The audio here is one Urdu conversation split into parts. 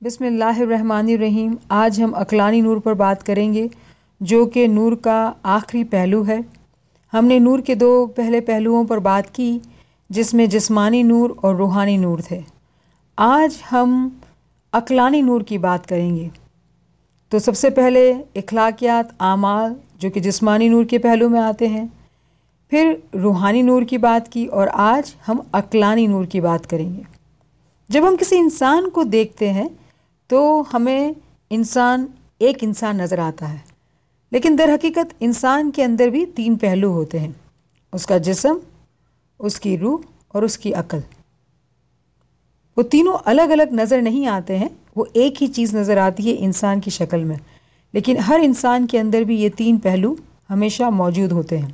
بسم اللہ الرحمن الرحیم۔ آج ہم عقلانی نور پر بات کریں گے جو کہ نور کا آخری پہلو ہے۔ ہم نے نور کے دو پہلے پہلوؤں پر بات کی جس میں جسمانی نور اور روحانی نور تھے۔ آج ہم عقلانی نور کی بات کریں گے۔ تو سب سے پہلے اخلاقیات، اعمال جو کہ جسمانی نور کے پہلو میں آتے ہیں، پھر روحانی نور کی بات کی اور آج ہم عقلانی نور کی بات کریں گے۔ جب ہم کسی انسان کو دیکھتے ہیں تو ہمیں ایک انسان نظر آتا ہے، لیکن در حقیقت انسان کے اندر بھی تین پہلو ہوتے ہیں: اس کا جسم، اس کی روح اور اس کی عقل۔ وہ تینوں الگ الگ نظر نہیں آتے ہیں، وہ ایک ہی چیز نظر آتی ہے انسان کی شکل میں، لیکن ہر انسان کے اندر بھی یہ تین پہلو ہمیشہ موجود ہوتے ہیں۔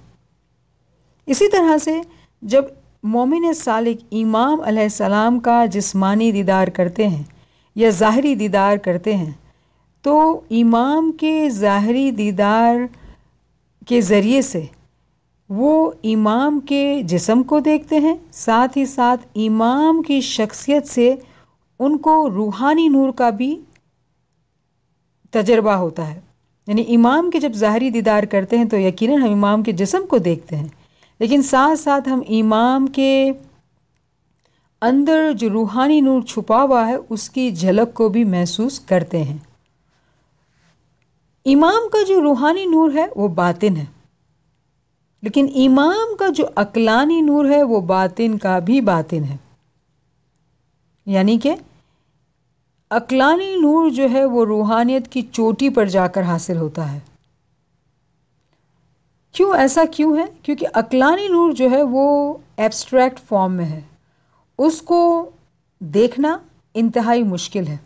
اسی طرح سے جب مومن صالح امام علیہ السلام کا جسمانی دیدار کرتے ہیں یا ظاہری دیدار کرتے ہیں تو امام کے ظاہری دیدار کے ذریعے سے وہ امام کے جسم کو دیکھتے ہیں، ساتھ ہی ساتھ امام کی شخصیت سے ان کو روحانی نور کا بھی تجربہ ہوتا ہے۔ یعنی امام کے جب ظاہری دیدار کرتے ہیں تو یقیناً ہم امام کے جسم کو دیکھتے ہیں، لیکن ساتھ ساتھ ہم امام کے اندر جو روحانی نور چھپا ہوا ہے اس کی جھلک کو بھی محسوس کرتے ہیں۔ امام کا جو روحانی نور ہے وہ باطن ہے، لیکن امام کا جو عقلانی نور ہے وہ باطن کا بھی باطن ہے۔ یعنی کہ عقلانی نور جو ہے وہ روحانیت کی چوٹی پر جا کر حاصل ہوتا ہے۔ ایسا کیوں ہے؟ کیونکہ عقلانی نور جو ہے وہ ایبسٹریکٹ فارم میں ہے، اس کو دیکھنا انتہائی مشکل ہے،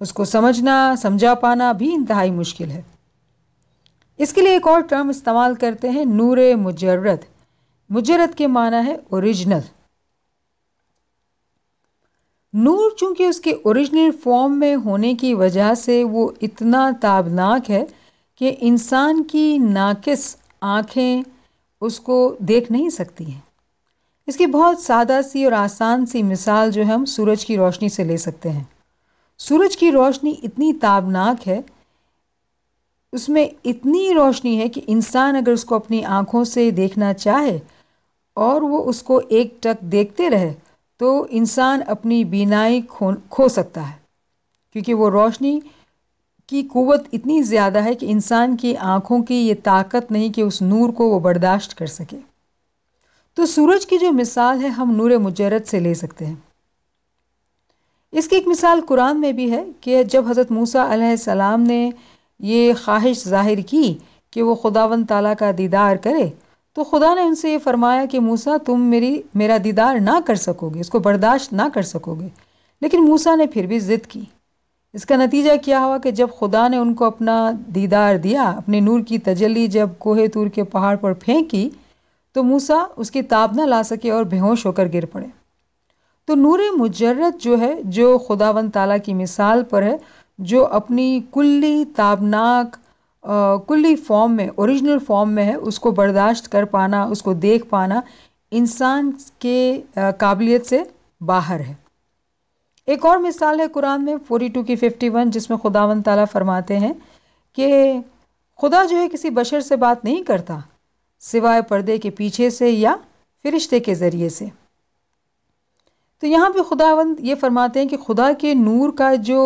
اس کو سمجھا پانا بھی انتہائی مشکل ہے۔ اس کے لیے ایک اور ٹرم استعمال کرتے ہیں، نور مجرد۔ مجرد کے معنی ہے اوریجنل۔ نور چونکہ اس کے اوریجنل فارم میں ہونے کی وجہ سے وہ اتنا تابناک ہے کہ انسان کی ناقص آنکھیں اس کو دیکھ نہیں سکتی ہیں۔ اس کی بہت سادہ سی اور آسان سی مثال جو ہم سورج کی روشنی سے لے سکتے ہیں۔ سورج کی روشنی اتنی تابناک ہے، اس میں اتنی روشنی ہے کہ انسان اگر اس کو اپنی آنکھوں سے دیکھنا چاہے اور وہ اس کو ایک ٹک دیکھتے رہے تو انسان اپنی بینائی کھو سکتا ہے، کیونکہ وہ روشنی کی قوت اتنی زیادہ ہے کہ انسان کی آنکھوں کی یہ طاقت نہیں کہ اس نور کو وہ برداشت کر سکے۔ تو سورج کی جو مثال ہے ہم نور مجرد سے لے سکتے ہیں۔ اس کی ایک مثال قرآن میں بھی ہے کہ جب حضرت موسیٰ علیہ السلام نے یہ خواہش ظاہر کی کہ وہ خداوند تعالیٰ کا دیدار کرے تو خدا نے ان سے یہ فرمایا کہ موسیٰ تم میرا دیدار نہ کر سکو گے، اس کو برداشت نہ کر سکو گے، لیکن موسیٰ نے پھر بھی ضد کی۔ اس کا نتیجہ کیا ہوا کہ جب خدا نے ان کو اپنا دیدار دیا، اپنے نور کی تجلی جب کوہ طور کے پہاڑ پر پھینکی تو موسیٰ اس کی تاب نہ لا سکے اور بے ہوش ہو کر گر پڑے۔ تو نور مجرد جو ہے، جو خداوند تعالیٰ کی مثال پر ہے، جو اپنی کلی تابناک کلی فارم میں، اوریجنل فارم میں ہے، اس کو برداشت کر پانا، اس کو دیکھ پانا انسان کے قابلیت سے باہر ہے۔ ایک اور مثال ہے قرآن میں 42 کی 51 جس میں خداوند تعالیٰ فرماتے ہیں کہ خدا جو ہے کسی بشر سے بات نہیں کرتا سوائے پردے کے پیچھے سے یا فرشتے کے ذریعے سے۔ تو یہاں پہ خداوند یہ فرماتے ہیں کہ خدا کے نور کا جو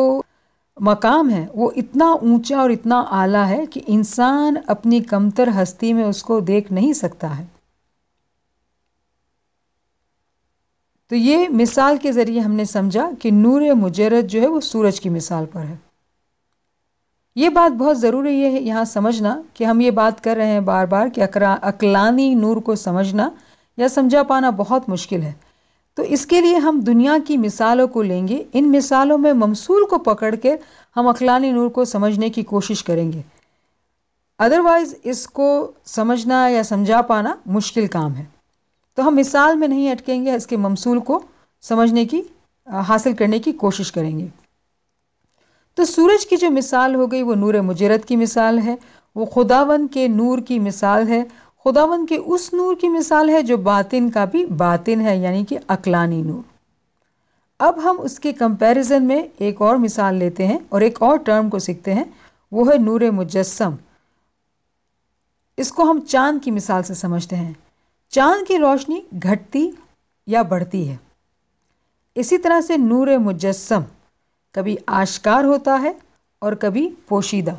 مقام ہے وہ اتنا اونچا اور اتنا اعلیٰ ہے کہ انسان اپنی کمتر ہستی میں اس کو دیکھ نہیں سکتا ہے۔ تو یہ مثال کے ذریعے ہم نے سمجھا کہ نور مجرد جو ہے وہ سورج کی مثال پر ہے۔ یہ بات بہت ضروری ہے یہاں سمجھنا کہ ہم یہ بات کر رہے ہیں بار بار کہ عقلانی نور کو سمجھنا یا سمجھا پانا بہت مشکل ہے۔ تو اس کے لیے ہم دنیا کی مثالوں کو لیں گے، ان مثالوں میں ممثول کو پکڑ کے ہم عقلانی نور کو سمجھنے کی کوشش کریں گے، ادروائز اس کو سمجھنا یا سمجھا پانا مشکل کام ہے۔ تو ہم مثال میں نہیں اٹکیں گے، اس کے ممثول کو سمجھنے کی حاصل کرنے کی کوشش کریں گے۔ تو سورج کی جو مثال ہو گئی وہ نور مجرد کی مثال ہے، وہ خداوند کے نور کی مثال ہے، خداوند کے اس نور کی مثال ہے جو باطن کا بھی باطن ہے، یعنی کہ عقلانی نور۔ اب ہم اس کے کمپیریزن میں ایک اور مثال لیتے ہیں اور ایک اور ٹرم کو سیکھتے ہیں، وہ ہے نور مجسم۔ اس کو ہم چاند کی مثال سے سمجھتے ہیں۔ چاند کی روشنی گھٹتی یا بڑھتی ہے، اسی طرح سے نور مجسم کبھی آشکار ہوتا ہے اور کبھی پوشیدہ۔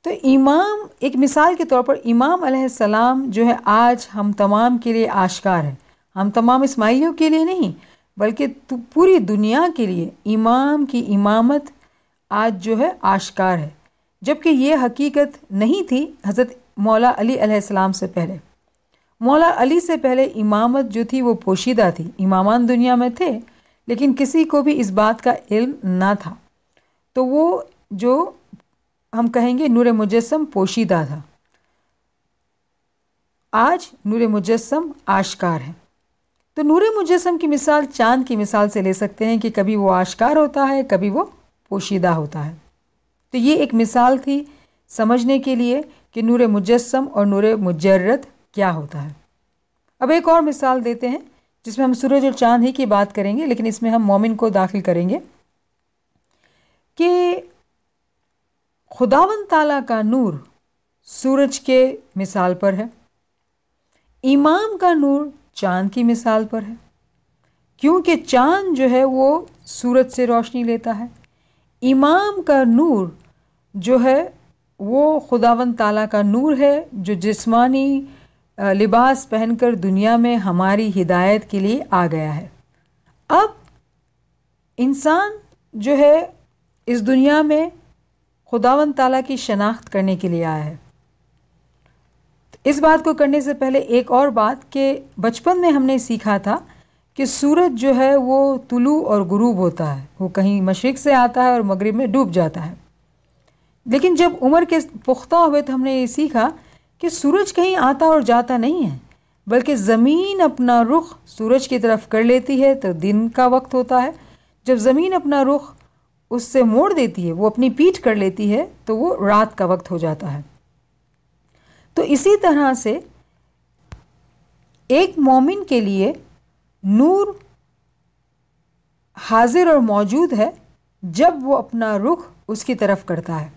تو امام، ایک مثال کے طور پر امام علیہ السلام جو ہے آج ہم تمام کے لیے آشکار ہے، ہم تمام اسماعیلیوں کے لیے نہیں بلکہ پوری دنیا کے لیے امام کی امامت آج جو ہے آشکار ہے، جبکہ یہ حقیقت نہیں تھی حضرت مولا علی علیہ السلام سے پہلے۔ مولا علی سے پہلے امامت جو تھی وہ پوشیدہ تھی، امامان دنیا میں تھے لیکن کسی کو بھی اس بات کا علم نہ تھا، تو وہ جو ہم کہیں گے نور مجسم پوشیدہ تھا۔ آج نور مجسم آشکار ہے۔ تو نور مجسم کی مثال چاند کی مثال سے لے سکتے ہیں کہ کبھی وہ آشکار ہوتا ہے، کبھی وہ پوشیدہ ہوتا ہے۔ تو یہ ایک مثال تھی سمجھنے کے لیے کہ نور مجسم اور نور مجرد کیا ہوتا ہے۔ اب ایک اور مثال دیتے ہیں جس میں ہم سورج اور چاند ہی کی بات کریں گے، لیکن اس میں ہم مومن کو داخل کریں گے کہ خداوند تعالیٰ کا نور سورج کے مثال پر ہے، امام کا نور چاند کی مثال پر ہے، کیونکہ چاند جو ہے وہ سورج سے روشنی لیتا ہے۔ امام کا نور جو ہے وہ خداوند تعالیٰ کا نور ہے جو جسمانی لباس پہن کر دنیا میں ہماری ہدایت کے لیے آ گیا ہے۔ اب انسان جو ہے اس دنیا میں خداوند تعالیٰ کی شناخت کرنے کے لیے آیا ہے۔ اس بات کو کرنے سے پہلے ایک اور بات کہ بچپن میں ہم نے سیکھا تھا کہ سورج جو ہے وہ طلوع اور غروب ہوتا ہے، وہ کہیں مشرق سے آتا ہے اور مغرب میں ڈوب جاتا ہے۔ لیکن جب عمر کے پختہ ہوئے تو ہم نے یہ سیکھا کہ سورج کہیں آتا اور جاتا نہیں ہے، بلکہ زمین اپنا رخ سورج کی طرف کر لیتی ہے تو دن کا وقت ہوتا ہے، جب زمین اپنا رخ اس سے موڑ دیتی ہے، وہ اپنی پیٹھ کر لیتی ہے تو وہ رات کا وقت ہو جاتا ہے۔ تو اسی طرح سے ایک مومن کے لیے نور حاضر اور موجود ہے جب وہ اپنا رخ اس کی طرف کرتا ہے۔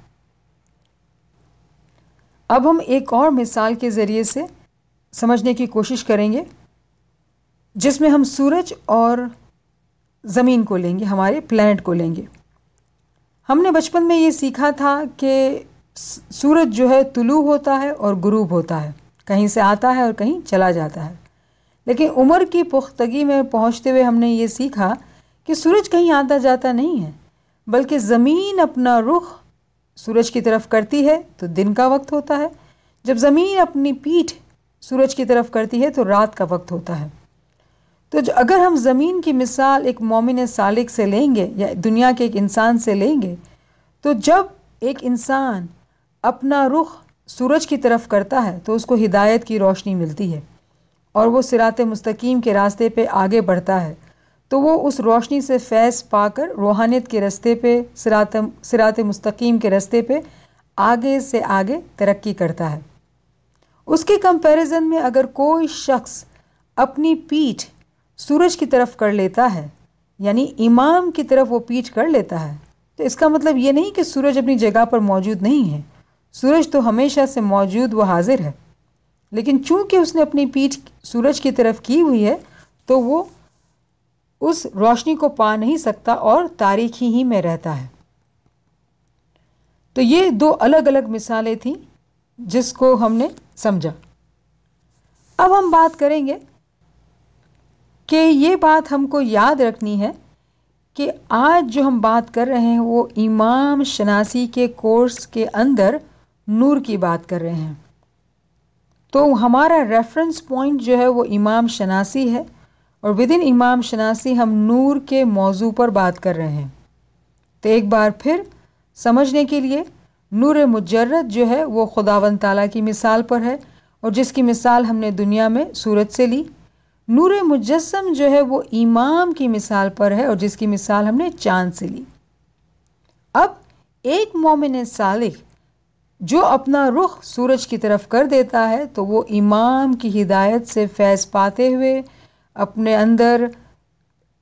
اب ہم ایک اور مثال کے ذریعے سے سمجھنے کی کوشش کریں گے جس میں ہم سورج اور زمین کو لیں گے، ہمارے پلینٹ کو لیں گے۔ ہم نے بچپن میں یہ سیکھا تھا کہ سورج جو ہے طلوع ہوتا ہے اور غروب ہوتا ہے، کہیں سے آتا ہے اور کہیں چلا جاتا ہے، لیکن عمر کی پختگی میں پہنچتے ہوئے ہم نے یہ سیکھا کہ سورج کہیں آتا جاتا نہیں ہے، بلکہ زمین اپنا رخ سورج کی طرف کرتی ہے تو دن کا وقت ہوتا ہے، جب زمین اپنی پیٹھ سورج کی طرف کرتی ہے تو رات کا وقت ہوتا ہے۔ تو اگر ہم زمین کی مثال ایک مومن سالک سے لیں گے یا دنیا کے ایک انسان سے لیں گے، تو جب ایک انسان اپنا رخ سورج کی طرف کرتا ہے تو اس کو ہدایت کی روشنی ملتی ہے اور وہ صراط مستقیم کے راستے پہ آگے بڑھتا ہے، تو وہ اس روشنی سے فیض پا کر روحانیت کے راستے پہ، صراط مستقیم کے راستے پہ آگے سے آگے ترقی کرتا ہے۔ اس کے کمپیریزن میں اگر کوئی شخص اپنی پیٹھ سورج کی طرف کر لیتا ہے، یعنی امام کی طرف وہ پیٹھ کر لیتا ہے، تو اس کا مطلب یہ نہیں کہ سورج اپنی جگہ پر موجود نہیں ہے، سورج تو ہمیشہ سے موجود و حاضر ہے، لیکن چونکہ اس نے اپنی پیٹھ سورج کی طرف کی ہوئی ہے تو وہ اس روشنی کو پا نہیں سکتا اور تاریکی ہی میں رہتا ہے۔ تو یہ دو الگ الگ مثالیں تھیں جس کو ہم نے سمجھا۔ اب ہم بات کریں گے کہ یہ بات ہم کو یاد رکھنی ہے کہ آج جو ہم بات کر رہے ہیں وہ امام شناسی کے کورس کے اندر نور کی بات کر رہے ہیں، تو ہمارا ریفرنس پوائنٹ جو ہے وہ امام شناسی ہے، اور ودن امام شناسی ہم نور کے موضوع پر بات کر رہے ہیں۔ تو ایک بار پھر سمجھنے کے لیے نور مجرد جو ہے وہ خداوند تعالیٰ کی مثال پر ہے، اور جس کی مثال ہم نے دنیا میں سورج سے لی۔ نور مجسم جو ہے وہ امام کی مثال پر ہے اور جس کی مثال ہم نے چاند سے لی۔ اب ایک مومن صالح جو اپنا رخ سورج کی طرف کر دیتا ہے تو وہ امام کی ہدایت سے فیض پاتے ہوئے اپنے اندر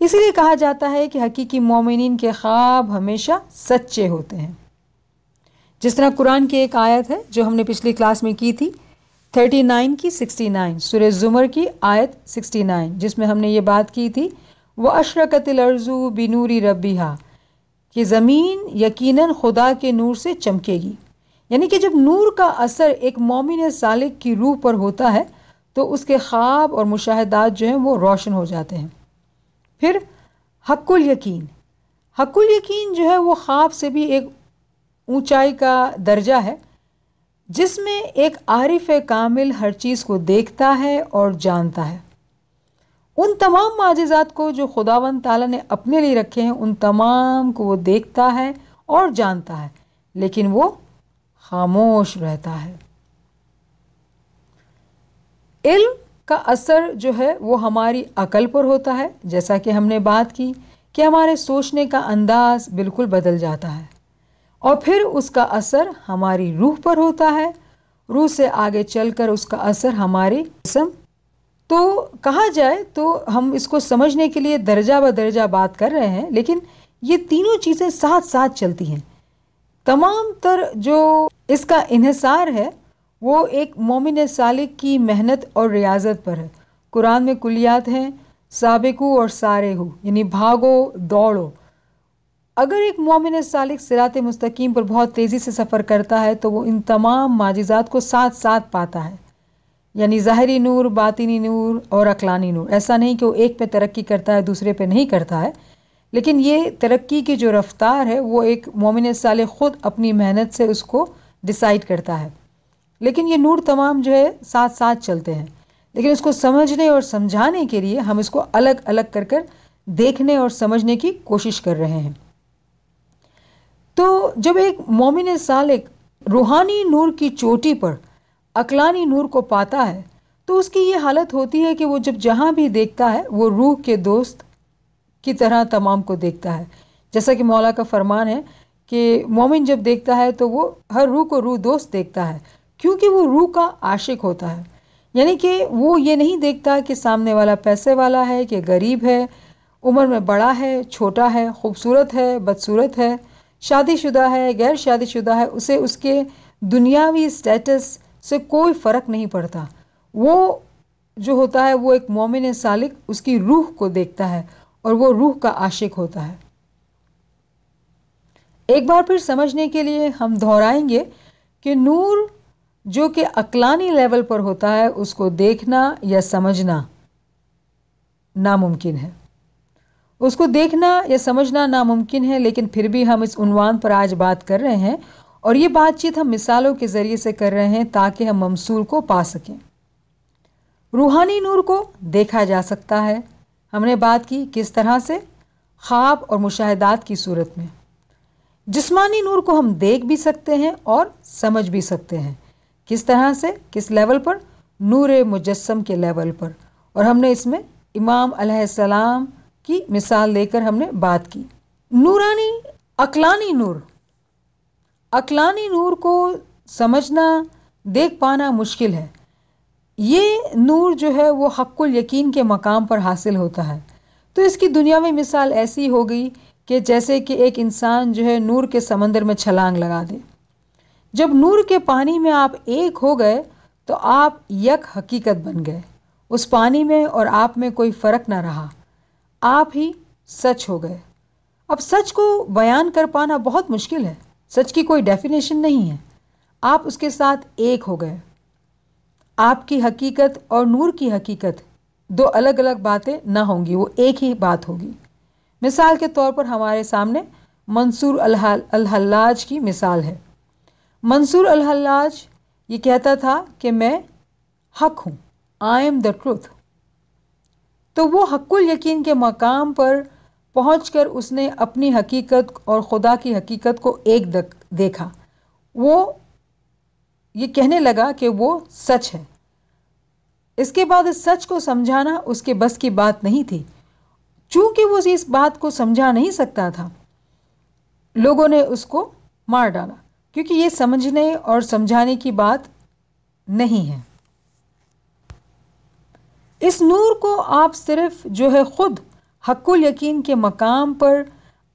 اسی لیے کہا جاتا ہے کہ حقیقی مومنین کے خواب ہمیشہ سچے ہوتے ہیں. جس طرح قرآن کی ایک آیت ہے جو ہم نے پچھلی کلاس میں کی تھی 39 کی 69، سورہ زمر کی آیت 69، جس میں ہم نے یہ بات کی تھی وَأَشْرَقَتِ الْأَرْضُ بِنُورِ رَبِّهَا، کہ زمین یقیناً خدا کے نور سے چمکے گی. یعنی کہ جب نور کا اثر ایک مومن صالح کی روح پر ہوتا ہے تو اس کے خواب اور مشاہدات جو ہیں وہ روشن ہو جاتے ہیں. پھر حق الیقین. حق الیقین جو ہے وہ خواب سے بھی ایک اونچائی کا درجہ ہے جس میں ایک عارف کامل ہر چیز کو دیکھتا ہے اور جانتا ہے. ان تمام معجزات کو جو خداوند تعالیٰ نے اپنے لیے رکھے ہیں ان تمام کو وہ دیکھتا ہے اور جانتا ہے، لیکن وہ خاموش رہتا ہے. علم کا اثر جو ہے وہ ہماری عقل پر ہوتا ہے، جیسا کہ ہم نے بات کی کہ ہمارے سوچنے کا انداز بالکل بدل جاتا ہے. اور پھر اس کا اثر ہماری روح پر ہوتا ہے، روح سے آگے چل کر اس کا اثر ہماری جسم. تو کہا جائے تو ہم اس کو سمجھنے کے لیے درجہ بدرجہ بات کر رہے ہیں، لیکن یہ تینوں چیزیں ساتھ ساتھ چلتی ہیں. تمام تر جو اس کا انحصار ہے وہ ایک مومن صالح کی محنت اور ریاضت پر ہے. قرآن میں کلیات ہیں سابقو اور سارہو، یعنی بھاگو دوڑو. اگر ایک مومن صالح صراط مستقیم پر بہت تیزی سے سفر کرتا ہے تو وہ ان تمام معجزات کو ساتھ ساتھ پاتا ہے، یعنی ظاہری نور، باطنی نور اور عقلانی نور. ایسا نہیں کہ وہ ایک پہ ترقی کرتا ہے دوسرے پہ نہیں کرتا ہے، لیکن یہ ترقی کی جو رفتار ہے وہ ایک مومن صالح خود اپنی محنت سے اس کو ڈیسائیڈ کرتا ہے. لیکن یہ نور تمام جو ہے ساتھ ساتھ چلتے ہیں، لیکن اس کو سمجھنے اور سمجھانے کے لیے ہم اس کو الگ الگ کر کر دیکھنے اور سمجھنے کی کوشش کر رہے ہیں. تو جب ایک مومن صالح روحانی نور کی چوٹی پر عقلانی نور کو پاتا ہے تو اس کی یہ حالت ہوتی ہے کہ وہ جب جہاں بھی دیکھتا ہے وہ روح کے دوست کی طرح تمام کو دیکھتا ہے. جیسا کہ مولا کا فرمان ہے کہ مومن جب دیکھتا ہے تو وہ ہر روح کو روح دوست دیکھتا ہے، کیونکہ وہ روح کا عاشق ہوتا ہے. یعنی کہ وہ یہ نہیں دیکھتا کہ سامنے والا پیسے والا ہے کہ غریب ہے، عمر میں بڑا ہے چھوٹا ہے، خوبصورت ہے بدصورت ہے، شادی شدہ ہے غیر شادی شدہ ہے. اسے اس کے دنیاوی سٹیٹس سے کوئی فرق نہیں پڑتا. وہ جو ہوتا ہے وہ ایک مومن صالح اس کی روح کو دیکھتا ہے اور وہ روح کا عاشق ہوتا ہے. ایک بار پھر سمجھنے کے لیے ہم دہرائیں گے کہ نور جو کہ عقلانی لیول پر ہوتا ہے اس کو دیکھنا یا سمجھنا ناممکن ہے. اس کو دیکھنا یا سمجھنا ناممکن ہے، لیکن پھر بھی ہم اس عنوان پر آج بات کر رہے ہیں اور یہ بات چیت ہم مثالوں کے ذریعے سے کر رہے ہیں تاکہ ہم ممسول کو پا سکیں. روحانی نور کو دیکھا جا سکتا ہے. ہم نے بات کی کس طرح سے؟ خواب اور مشاہدات کی صورت میں. جسمانی نور کو ہم دیکھ بھی سکتے ہیں اور سمجھ بھی سکتے ہیں. کس طرح سے؟ کس لیول پر؟ نور مجسم کے لیول پر. اور ہم نے اس میں امام علیہ السلام کی مثال لے کر ہم نے بات کی. نورانی عقلانی نور. عقلانی نور کو سمجھنا دیکھ پانا مشکل ہے. یہ نور جو ہے وہ حق الیقین کے مقام پر حاصل ہوتا ہے. تو اس کی دنیاوی مثال ایسی ہو گئی کہ جیسے کہ ایک انسان جو ہے نور کے سمندر میں چھلانگ لگا دے. جب نور کے پانی میں آپ ایک ہو گئے تو آپ یک حقیقت بن گئے. اس پانی میں اور آپ میں کوئی فرق نہ رہا، آپ ہی سچ ہو گئے. اب سچ کو بیان کر پانا بہت مشکل ہے. سچ کی کوئی ڈیفینیشن نہیں ہے. آپ اس کے ساتھ ایک ہو گئے. آپ کی حقیقت اور نور کی حقیقت دو الگ الگ باتیں نہ ہوں گی، وہ ایک ہی بات ہوگی. مثال کے طور پر ہمارے سامنے منصور الحلاج کی مثال ہے. منصور الحلاج یہ کہتا تھا کہ میں حق ہوں، آئی ایم دا ٹروتھ. تو وہ حق الیقین کے مقام پر پہنچ کر اس نے اپنی حقیقت اور خدا کی حقیقت کو ایک دیکھا. وہ یہ کہنے لگا کہ وہ سچ ہے. اس کے بعد اس سچ کو سمجھانا اس کے بس کی بات نہیں تھی. چونکہ وہ اس بات کو سمجھا نہیں سکتا تھا، لوگوں نے اس کو مار ڈالا، کیونکہ یہ سمجھنے اور سمجھانے کی بات نہیں ہے. اس نور کو آپ صرف جو ہے خود حق الیقین کے مقام پر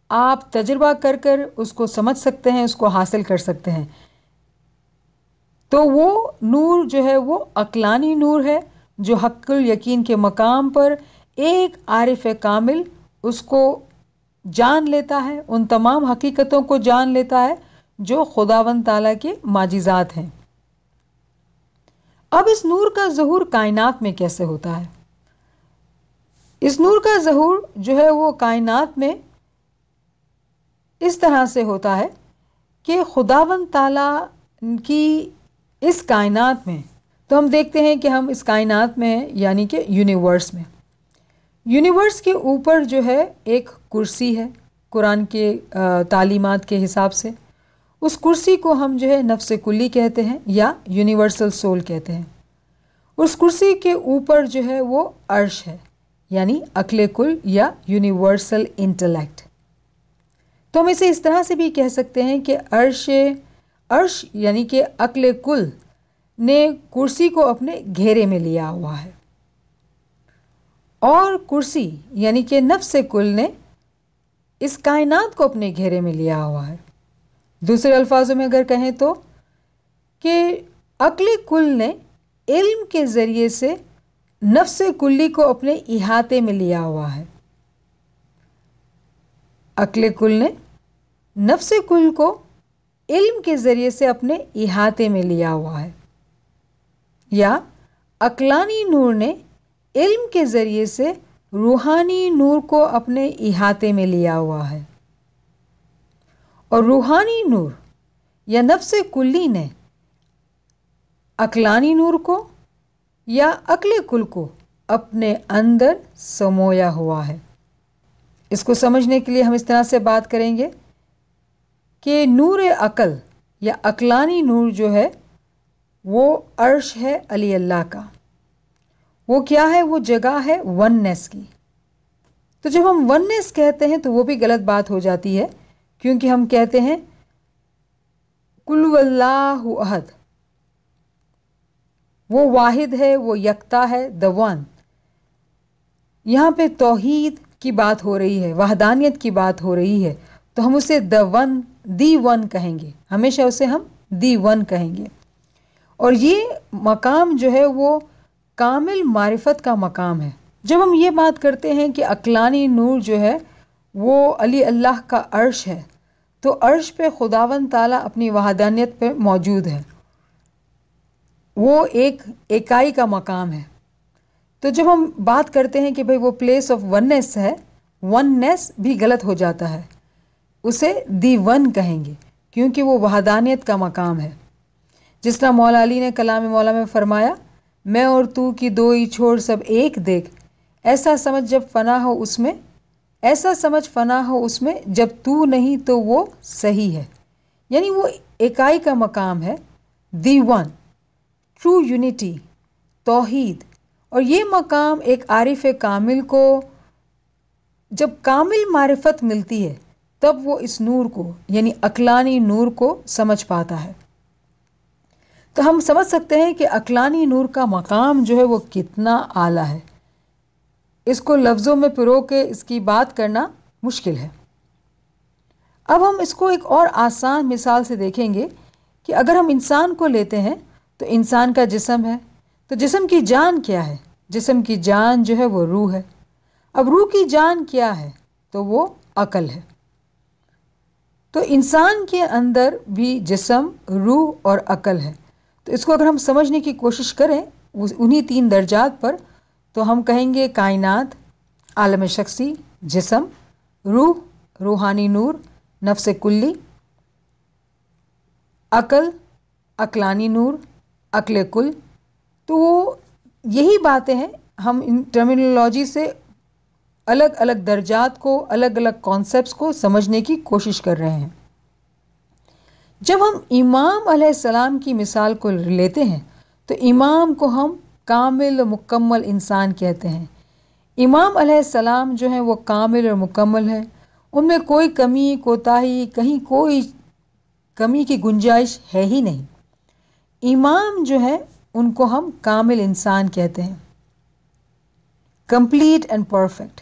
آپ تجربہ کر کر اس کو سمجھ سکتے ہیں، اس کو حاصل کر سکتے ہیں۔ تو وہ نور جو ہے وہ عقلانی نور ہے، جو حق الیقین کے مقام پر ایک عارف کامل اس کو جان لیتا ہے، ان تمام حقیقتوں کو جان لیتا ہے جو خداوند تعالیٰ کے معجزات ہیں۔ اب اس نور کا ظہور کائنات میں کیسے ہوتا ہے؟ اس نور کا ظہور جو ہے وہ کائنات میں اس طرح سے ہوتا ہے کہ خداوند تعالیٰ کی اس کائنات میں، تو ہم دیکھتے ہیں کہ ہم اس کائنات میں ہیں، یعنی کہ یونیورس میں۔ یونیورس کے اوپر جو ہے ایک کرسی ہے قرآن کے تعلیمات کے حساب سے۔ اس کرسی کو ہم جو ہے نفس کلی کہتے ہیں یا یونیورسل سول کہتے ہیں۔ اس کرسی کے اوپر جو ہے وہ عرش ہے، یعنی عقل کل یا یونیورسل انٹلیکٹ۔ تو ہم اسے اس طرح سے بھی کہہ سکتے ہیں کہ عرش یعنی کہ عقل کل نے کرسی کو اپنے گھیرے میں لیا ہوا ہے، اور کرسی یعنی کہ نفس کل نے اس کائنات کو اپنے گھیرے میں لیا ہوا ہے۔ دوسرے الفاظوں میں اگر کہیں تو کہ عقل کل نے علم کے ذریعے سے نفس کلی کو اپنے احاطے میں لیا ہوا ہے۔ عقل کل نے نفس کل کو علم کے ذریعے سے اپنے احاطے میں لیا ہوا ہے، یا عقلانی نور نے علم کے ذریعے سے روحانی نور کو اپنے احاطے میں لیا ہوا ہے، اور روحانی نور یا نفس کلی نے عقلانی نور کو یا عقل کل کو اپنے اندر سمویا ہوا ہے۔ اس کو سمجھنے کے لیے ہم اس طرح سے بات کریں گے کہ نور عقل یا عقلانی نور جو ہے وہ عرش ہے علی اللہ کا۔ وہ کیا ہے؟ وہ جگہ ہے وننس کی۔ تو جب ہم وننس کہتے ہیں تو وہ بھی غلط بات ہو جاتی ہے، کیونکہ ہم کہتے ہیں قل واللہ احد، وہ واحد ہے، وہ یکتا ہے، the one۔ یہاں پہ توحید کی بات ہو رہی ہے، وحدانیت کی بات ہو رہی ہے، تو ہم اسے دی ون کہیں گے، ہمیشہ اسے ہم دی ون کہیں گے۔ اور یہ مقام جو ہے وہ کامل معرفت کا مقام ہے۔ جب ہم یہ بات کرتے ہیں کہ عقلانی نور جو ہے وہ علی اللہ کا عرش ہے، تو عرش پہ خداوند تعالیٰ اپنی وحدانیت پہ موجود ہے، وہ ایک اکائی کا مقام ہے۔ تو جب ہم بات کرتے ہیں کہ بھئی وہ پلیس آف وننس ہے، وننس بھی غلط ہو جاتا ہے، اسے دی ون کہیں گے، کیونکہ وہ وحدانیت کا مقام ہے۔ جس طرح مولا علی نے کلام مولا میں فرمایا، میں اور تو کی دو ہی چھوڑ سب ایک دیکھ، ایسا سمجھ جب فنا ہو اس میں، ایسا سمجھ فنا ہو اس میں، جب تو نہیں تو وہ صحیح ہے۔ یعنی وہ اکائی کا مقام ہے، دی ون، ٹرو یونٹی، توحید۔ اور یہ مقام ایک عارف کامل کو جب کامل معرفت ملتی ہے تب وہ اس نور کو یعنی عقلانی نور کو سمجھ پاتا ہے۔ تو ہم سمجھ سکتے ہیں کہ عقلانی نور کا مقام جو ہے وہ کتنا اعلیٰ ہے۔ اس کو لفظوں میں پرو کے اس کی بات کرنا مشکل ہے۔ اب ہم اس کو ایک اور آسان مثال سے دیکھیں گے کہ اگر ہم انسان کو لیتے ہیں تو انسان کا جسم ہے، تو جسم کی جان کیا ہے؟ جسم کی جان جو ہے وہ روح ہے۔ اب روح کی جان کیا ہے؟ تو وہ عقل ہے۔ تو انسان کے اندر بھی جسم، روح اور عقل ہے۔ تو اس کو اگر ہم سمجھنے کی کوشش کریں انہی 3 درجات پر، تو ہم کہیں گے کائنات، عالم شخصی، جسم، روح، روحانی نور، نفس کلی، عقل، عقلانی نور، عقل کل۔ تو وہ یہی باتیں ہیں، ہم ان ٹرمینالوجی سے الگ الگ درجات کو، الگ الگ کانسیپٹس کو سمجھنے کی کوشش کر رہے ہیں۔ جب ہم امام علیہ السلام کی مثال کو لیتے ہیں تو امام کو ہم کامل و مکمل انسان کہتے ہیں۔ امام علیہ السلام جو ہیں وہ کامل اور مکمل ہے، ان میں کوئی کمی، کوتاہی، کہیں کوئی کمی کی گنجائش ہے ہی نہیں۔ امام جو ہے ان کو ہم کامل انسان کہتے ہیں، کمپلیٹ اینڈ پرفیکٹ۔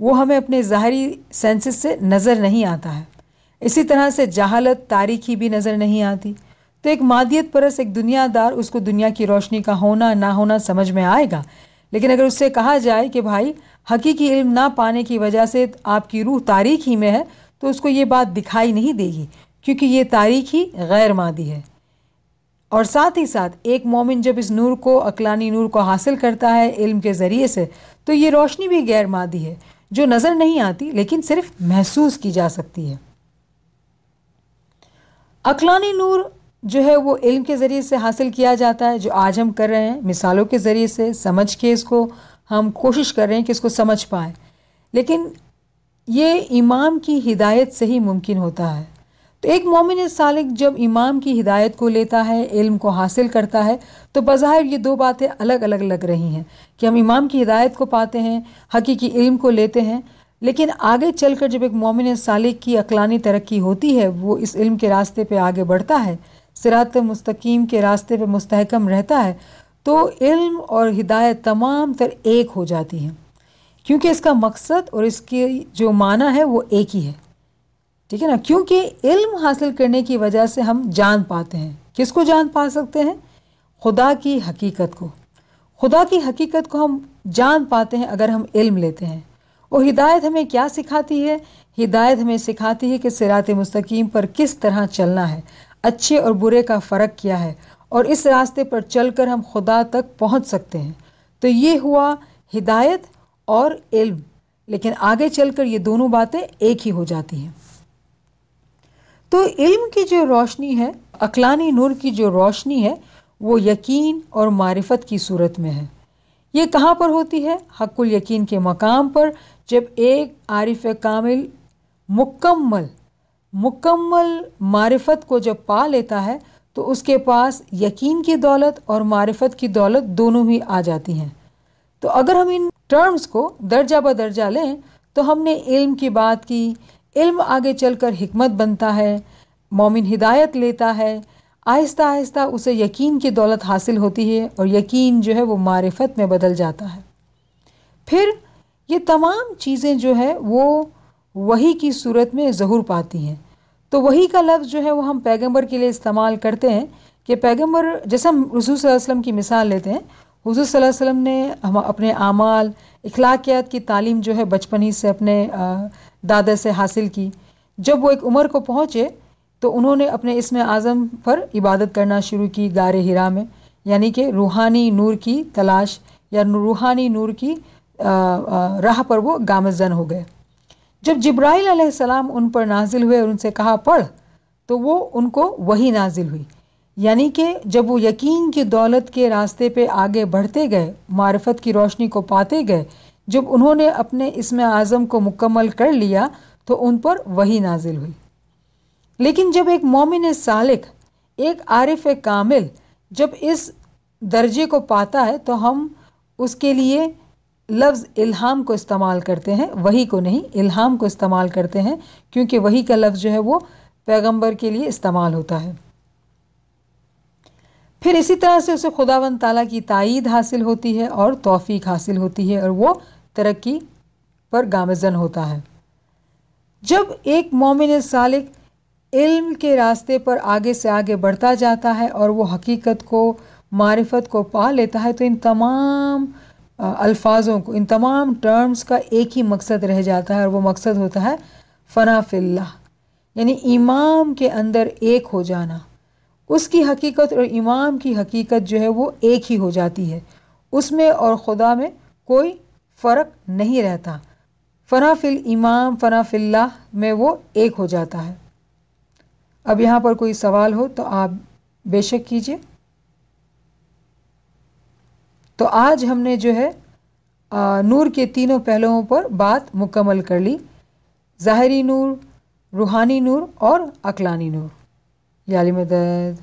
وہ ہمیں اپنے ظاہری سینسز سے نظر نہیں آتا ہے۔ اسی طرح سے جہالت، تاریکی بھی نظر نہیں آتی۔ تو ایک مادیت پرست، ایک دنیا دار، اس کو دنیا کی روشنی کا ہونا نہ ہونا سمجھ میں آئے گا، لیکن اگر اس سے کہا جائے کہ بھائی حقیقی علم نہ پانے کی وجہ سے آپ کی روح تاریک ہی میں ہے، تو اس کو یہ بات دکھائی نہیں دے گی، کیونکہ یہ تاریک ہی غیر مادی ہے۔ اور ساتھ ہی ساتھ ایک مومن جب اس نور کو، عقلانی نور کو حاصل کرتا ہے علم کے ذریعے سے، تو یہ روشنی بھی غیر مادی ہے، جو نظر نہیں آتی لیکن صرف محسوس کی جا سکتی ہے۔ عقلانی نور جو ہے وہ علم کے ذریعے سے حاصل کیا جاتا ہے، جو آج ہم کر رہے ہیں، مثالوں کے ذریعے سے سمجھ کے اس کو ہم کوشش کر رہے ہیں کہ اس کو سمجھ پائیں، لیکن یہ امام کی ہدایت سے ہی ممکن ہوتا ہے۔ تو ایک مومن سالک جب امام کی ہدایت کو لیتا ہے، علم کو حاصل کرتا ہے، تو بظاہر یہ دو باتیں الگ الگ لگ رہی ہیں کہ ہم امام کی ہدایت کو پاتے ہیں، حقیقی علم کو لیتے ہیں، لیکن آگے چل کر جب ایک مومن سالک کی عقلانی ترقی ہوتی ہے، وہ اس علم کے راستے پہ آگے بڑھتا ہے، صراط مستقیم کے راستے پہ مستحکم رہتا ہے، تو علم اور ہدایت تمام تر ایک ہو جاتی ہیں، کیونکہ اس کا مقصد اور اس کی جو معنی ہے وہ ایک ہی ہے، ٹھیک ہے نا؟ کیونکہ علم حاصل کرنے کی وجہ سے ہم جان پاتے ہیں۔ کس کو جان پا سکتے ہیں؟ خدا کی حقیقت کو۔ خدا کی حقیقت کو ہم جان پاتے ہیں اگر ہم علم لیتے ہیں۔ اور ہدایت ہمیں کیا سکھاتی ہے؟ ہدایت ہمیں سکھاتی ہے کہ صراط مستقیم پر کس طرح چلنا ہے، اچھے اور برے کا فرق کیا ہے، اور اس راستے پر چل کر ہم خدا تک پہنچ سکتے ہیں۔ تو یہ ہوا ہدایت اور علم، لیکن آگے چل کر یہ دونوں باتیں ایک ہی ہو جاتی ہیں۔ تو علم کی جو روشنی ہے، عقلانی نور کی جو روشنی ہے، وہ یقین اور معرفت کی صورت میں ہے۔ یہ کہاں پر ہوتی ہے؟ حق الیقین کے مقام پر، جب ایک عارف کامل مکمل معرفت کو جب پا لیتا ہے، تو اس کے پاس یقین کی دولت اور معرفت کی دولت دونوں ہی آ جاتی ہیں۔ تو اگر ہم ان ٹرمز کو درجہ بدرجہ لیں تو ہم نے علم کی بات کی، علم آگے چل کر حکمت بنتا ہے، مومن ہدایت لیتا ہے، آہستہ آہستہ اسے یقین کی دولت حاصل ہوتی ہے، اور یقین جو ہے وہ معرفت میں بدل جاتا ہے۔ پھر یہ تمام چیزیں جو ہے وہ وحی کی صورت میں ظہور پاتی ہیں۔ تو وحی کا لفظ جو ہے وہ ہم پیغمبر کے لیے استعمال کرتے ہیں کہ پیغمبر، جیسے ہم رسول صلی اللہ علیہ وسلم کی مثال لیتے ہیں، حضور صلی اللہ علیہ وسلم نے اپنے اعمال، اخلاقیات کی تعلیم جو ہے بچپن ہی سے اپنے دادا سے حاصل کی۔ جب وہ ایک عمر کو پہنچے تو انہوں نے اپنے اسم اعظم پر عبادت کرنا شروع کی غار حرا میں، یعنی کہ روحانی نور کی تلاش یا روحانی نور کی راہ پر وہ گامزن ہو گئے۔ جب جبرائیل علیہ السلام ان پر نازل ہوئے اور ان سے کہا پڑھ، تو وہ ان کو وحی نازل ہوئی، یعنی کہ جب وہ یقین کی دولت کے راستے پہ آگے بڑھتے گئے، معرفت کی روشنی کو پاتے گئے، جب انہوں نے اپنے اسم اعظم کو مکمل کر لیا تو ان پر وحی نازل ہوئی۔ لیکن جب ایک مومن سالک، ایک عارف کامل جب اس درجے کو پاتا ہے تو ہم اس کے لیے لفظ الہام کو استعمال کرتے ہیں، وحی کو نہیں، الہام کو استعمال کرتے ہیں، کیونکہ وحی کا لفظ جو ہے وہ پیغمبر کے لیے استعمال ہوتا ہے۔ پھر اسی طرح سے اسے خداوند تعالیٰ کی تائید حاصل ہوتی ہے اور توفیق حاصل ہوتی ہے، اور وہ ترقی پر گامزن ہوتا ہے۔ جب ایک مومن سالک علم کے راستے پر آگے سے آگے بڑھتا جاتا ہے اور وہ حقیقت کو، معرفت کو پا لیتا ہے، تو ان تمام الفاظوں کو، ان تمام ٹرمز کا ایک ہی مقصد رہ جاتا ہے، اور وہ مقصد ہوتا ہے فنا فی اللہ، یعنی امام کے اندر ایک ہو جانا۔ اس کی حقیقت اور امام کی حقیقت جو ہے وہ ایک ہی ہو جاتی ہے، اس میں اور خدا میں کوئی فرق نہیں رہتا۔ فنا فی الامام، فنا فی اللہ میں وہ ایک ہو جاتا ہے۔ اب یہاں پر کوئی سوال ہو تو آپ بے شک کیجئے۔ تو آج ہم نے جو ہے نور کے تینوں پہلوؤں پر بات مکمل کر لی: ظاہری نور، روحانی نور اور عقلانی نور۔ یا علی مدد۔